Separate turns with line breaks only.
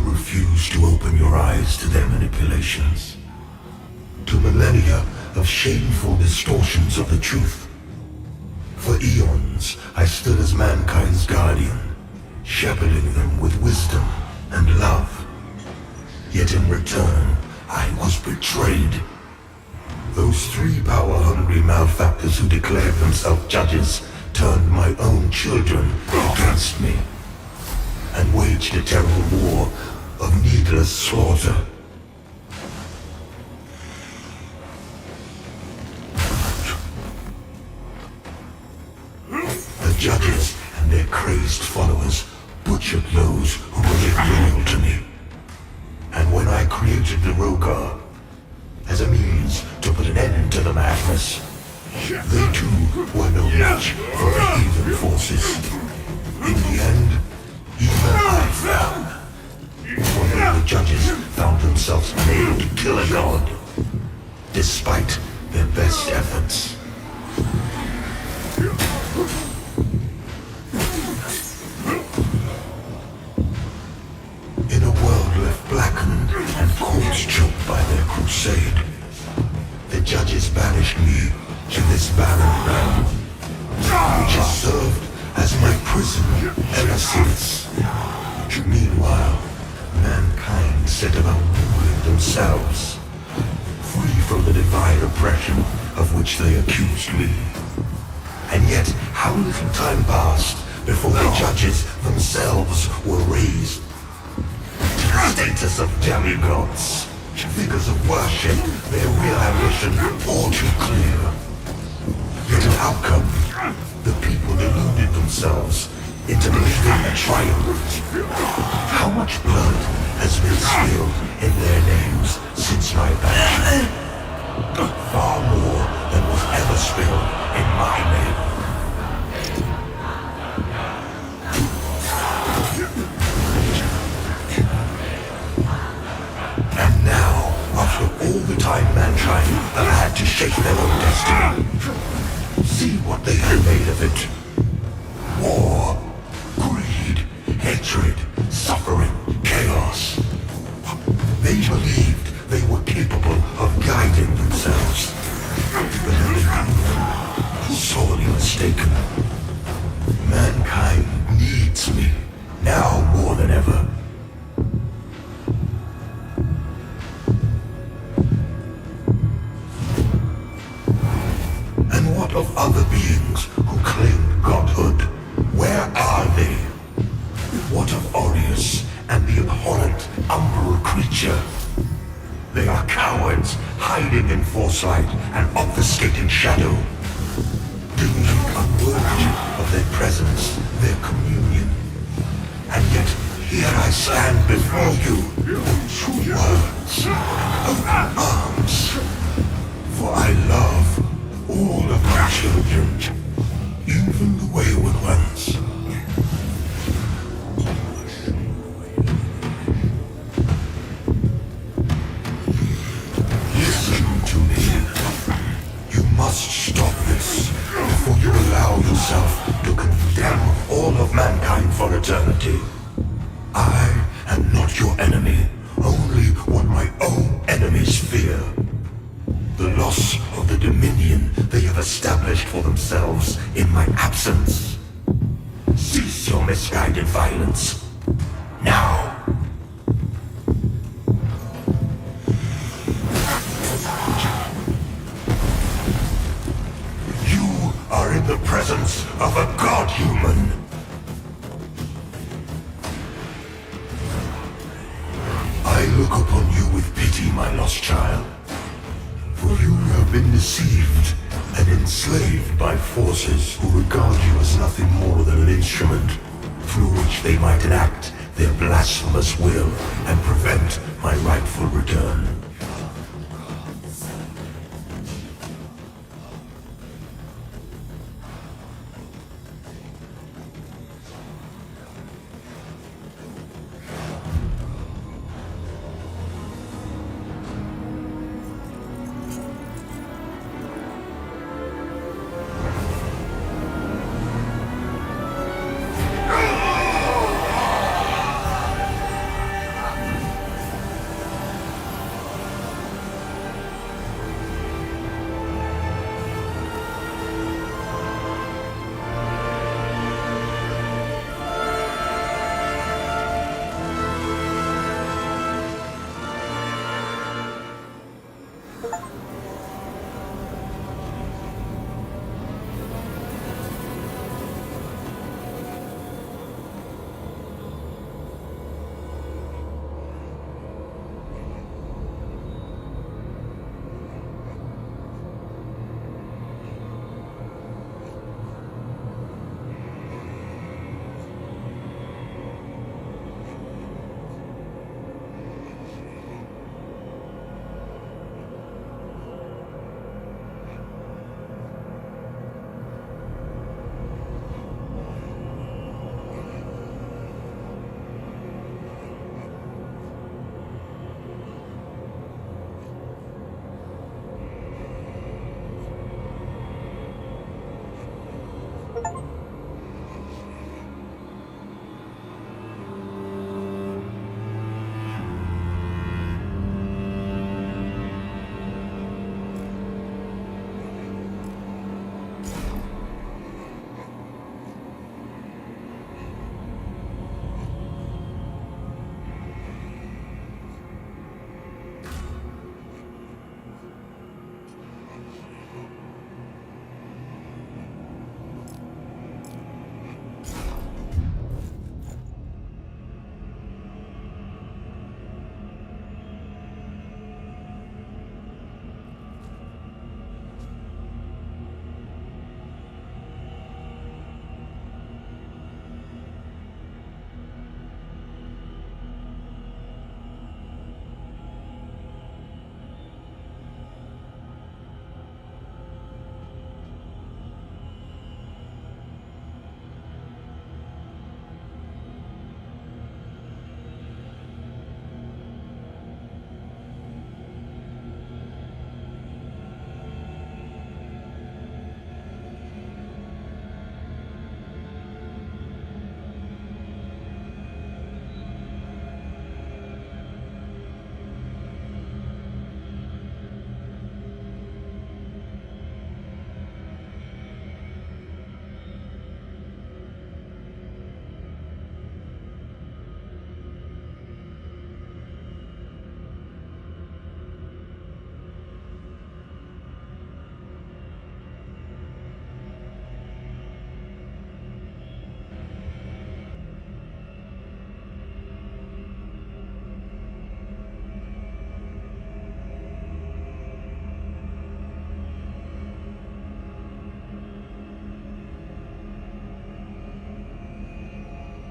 You refuse to open your eyes to their manipulations, to millennia of shameful distortions of the truth. For eons, I stood as mankind's guardian, shepherding them with wisdom and love. Yet in return, I was betrayed. Those three power-hungry malefactors who declared themselves judges turned my own children against me and waged a terrible war of needless slaughter. The judges and their crazed followers butchered those who were loyal to me. And when I created the Rogar as a means to put an end to the madness, they too were no match for the heathen forces. In the end, even I fell. For the judges found themselves unable to kill a god, despite their best efforts. In a world left blackened and corpse choked by their crusade, the judges banished me to this barren realm, which has served as my prison ever since. Meanwhile, mankind set about ruling themselves, free from the divine oppression of which they accused me. And yet, how little time passed before the judges themselves were raised to the status of demigods, figures of worship, their real ambition all too clear. Yet an outcome, the people deluded themselves into believing a triumph. How much blood has been spilled in their names since my banishment? Far more than was ever spilled in my name. And now, after all the time mankind have had to shape their own destiny, see what they have made of it. War, greed, hatred, suffering, chaos. They believed they were capable of guiding themselves, but in the end, sorely mistaken. Mankind needs me, now more than ever. And what of other beings who claim godhood? Where are they? What of Aureus and the abhorrent umbral creature? They are cowards, hiding in foresight and obfuscating shadow. Deemed unworthy of their presence, their communion. And yet, here I stand before you, with true words, open arms. For I love all of my children, even the wayward ones. Listen to me. You must stop this before you allow yourself to condemn all of mankind for eternity. I am not your enemy, only what my own enemies fear. The loss of the dominion they have established for themselves in my absence. Cease your misguided violence. Now. You are in the presence of a god-human. I look upon you with pity, my lost child. For you have been deceived and enslaved by forces who regard you as nothing more than an instrument through which they might enact their blasphemous will and prevent my rightful return.